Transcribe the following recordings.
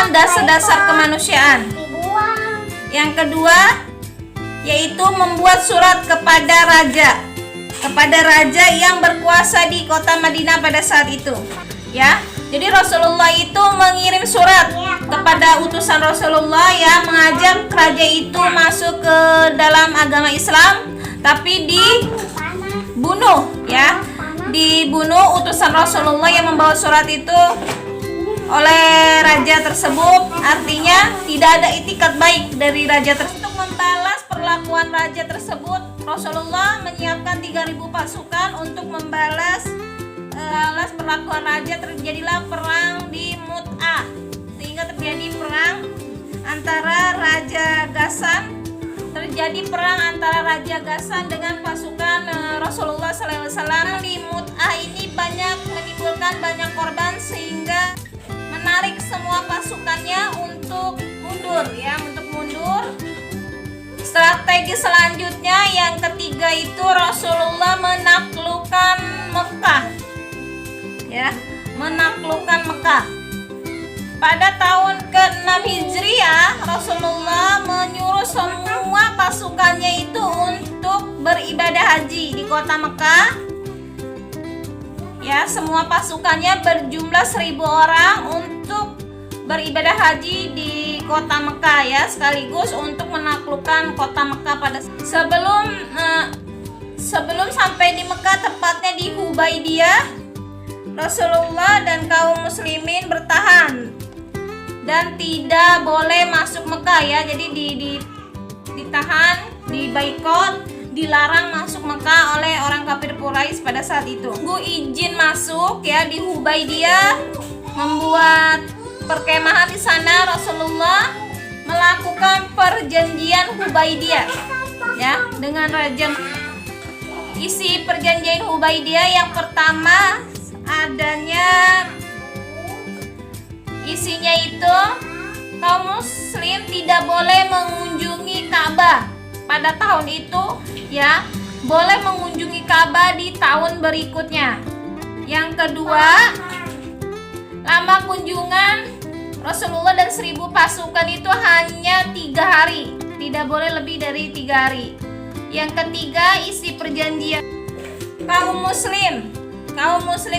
dalam dasar-dasar kemanusiaan. Yang kedua yaitu membuat surat kepada raja yang berkuasa di kota Madinah pada saat itu, ya. Jadi Rasulullah itu mengirim surat kepada utusan Rasulullah yang mengajak raja itu masuk ke dalam agama Islam, tapi dibunuh, ya. Dibunuh utusan Rasulullah yang membawa surat itu oleh raja tersebut. Artinya tidak ada itikat baik dari raja tersebut. Untuk membalas perlakuan raja tersebut, Rasulullah menyiapkan 3.000 pasukan untuk membalas perlakuan raja. Terjadilah perang di Mut'ah, sehingga terjadi perang antara Raja Ghassan. Terjadi perang antara Raja Ghassan dengan pasukan Rasulullah SAW. Di Mut'ah ini menimbulkan banyak korban sehingga menarik semua pasukannya untuk mundur, ya, untuk mundur. Strategi selanjutnya yang ketiga itu Rasulullah menaklukkan Mekah, ya, menaklukkan Mekah. Pada tahun ke-6 Hijriah, Rasulullah menyuruh semua pasukannya itu untuk beribadah haji di kota Mekah. Ya, semua pasukannya berjumlah 1.000 orang untuk beribadah haji di kota Mekah, ya, sekaligus untuk menaklukkan kota Mekah pada sebelum sampai di Mekah, tepatnya di Hubaidiyah. Rasulullah dan kaum muslimin bertahan dan tidak boleh masuk Mekah, ya. Jadi ditahan, dibaikot, dilarang masuk Mekah oleh orang kafir Quraisy pada saat itu. Tunggu izin masuk, ya, di Hubaidiyah, membuat perkemahan di sana. Rasulullah melakukan perjanjian Hubaidiyah, ya, dengan raja. Isi perjanjian Hubaidiyah yang pertama isinya itu kaum muslim tidak boleh mengunjungi Ka'bah pada tahun itu, ya, boleh mengunjungi Ka'bah di tahun berikutnya. Yang kedua, lama kunjungan Rasulullah dan 1.000 pasukan itu hanya 3 hari, tidak boleh lebih dari 3 hari. Yang ketiga, isi perjanjian kaum muslim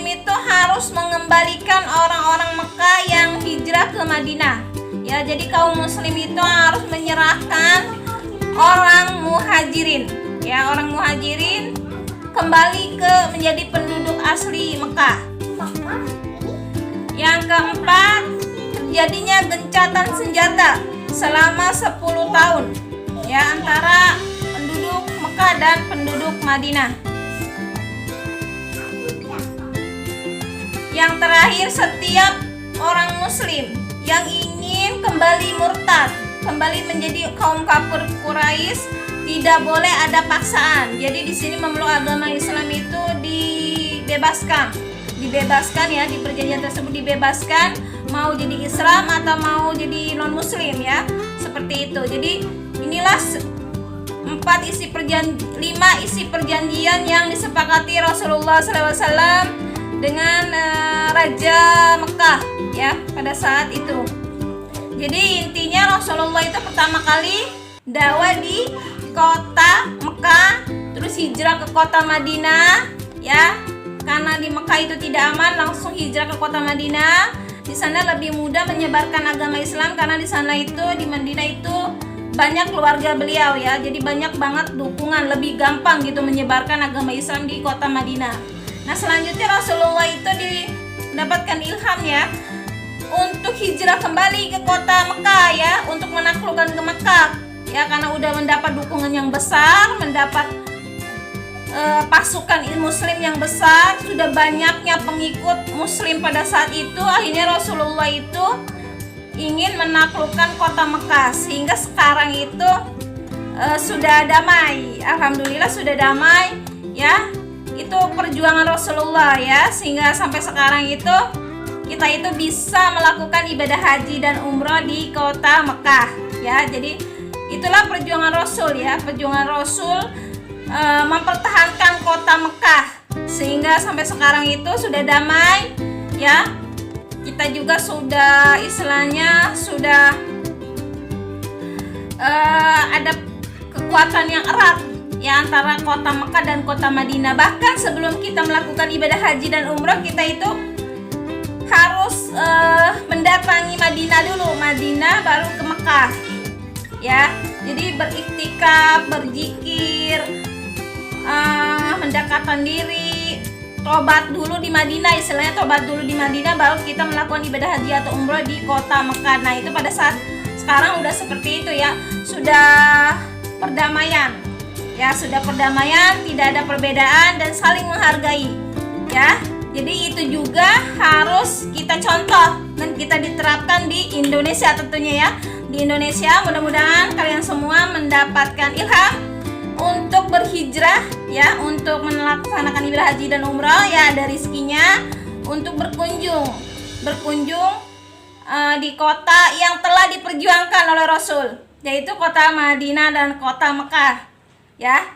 itu harus mengembalikan orang-orang Mekah yang hijrah ke Madinah, ya. Jadi kaum muslim itu harus menyerahkan orang muhajirin, ya, orang muhajirin kembali menjadi penduduk asli Mekah. Yang keempat, terjadinya gencatan senjata selama 10 tahun, ya, antara penduduk Mekah dan penduduk Madinah. Yang terakhir, setiap orang muslim yang ingin kembali murtad, kembali menjadi kaum kafir Quraisy, tidak boleh ada paksaan. Jadi di sini memeluk agama Islam itu dibebaskan, ya, di perjanjian tersebut dibebaskan, mau jadi Islam atau mau jadi non muslim, ya, seperti itu. Jadi inilah 5 isi perjanjian yang disepakati Rasulullah SAW dengan Raja Mekah, ya, pada saat itu. Jadi intinya Rasulullah itu pertama kali dakwah di kota Mekah, terus hijrah ke kota Madinah, ya, karena di Mekah itu tidak aman, langsung hijrah ke kota Madinah. Di sana lebih mudah menyebarkan agama Islam karena di sana itu, di Madinah itu banyak keluarga beliau, ya. Jadi banyak banget dukungan, lebih gampang gitu menyebarkan agama Islam di kota Madinah. Nah, selanjutnya Rasulullah itu mendapatkan ilham, ya, untuk hijrah kembali ke kota Mekah, ya, untuk menaklukkan ke Mekah, ya, karena udah mendapat dukungan yang besar, mendapat pasukan muslim yang besar, sudah banyaknya pengikut muslim pada saat itu. Akhirnya Rasulullah itu ingin menaklukkan kota Mekah, sehingga sekarang itu sudah damai. Alhamdulillah sudah damai, ya. Itu perjuangan Rasulullah, ya, sehingga sampai sekarang itu kita itu bisa melakukan ibadah haji dan umroh di kota Mekah, ya. Jadi itulah perjuangan Rasul, ya, perjuangan Rasul mempertahankan kota Mekah sehingga sampai sekarang itu sudah damai, ya. kita juga sudah istilahnya sudah ada kekuatan yang erat ya antara kota Mekah dan kota Madinah. Bahkan sebelum kita melakukan ibadah haji dan umroh, kita itu harus mendatangi Madinah dulu, Madinah baru ke Mekah ya. Jadi beriktikaf, berzikir, mendekatkan diri, tobat dulu di Madinah, istilahnya tobat dulu di Madinah, baru kita melakukan ibadah haji atau umroh di kota Mekah. Nah itu pada saat sekarang udah seperti itu ya, sudah perdamaian ya, sudah perdamaian, tidak ada perbedaan dan saling menghargai ya. Jadi itu juga harus kita contoh dan kita diterapkan di Indonesia tentunya ya. Di Indonesia mudah-mudahan kalian semua mendapatkan ilham untuk berhijrah ya, untuk melaksanakan ibadah haji dan umrah ya, ada rizkinya untuk berkunjung di kota yang telah diperjuangkan oleh Rasul, yaitu kota Madinah dan kota Mekah ya.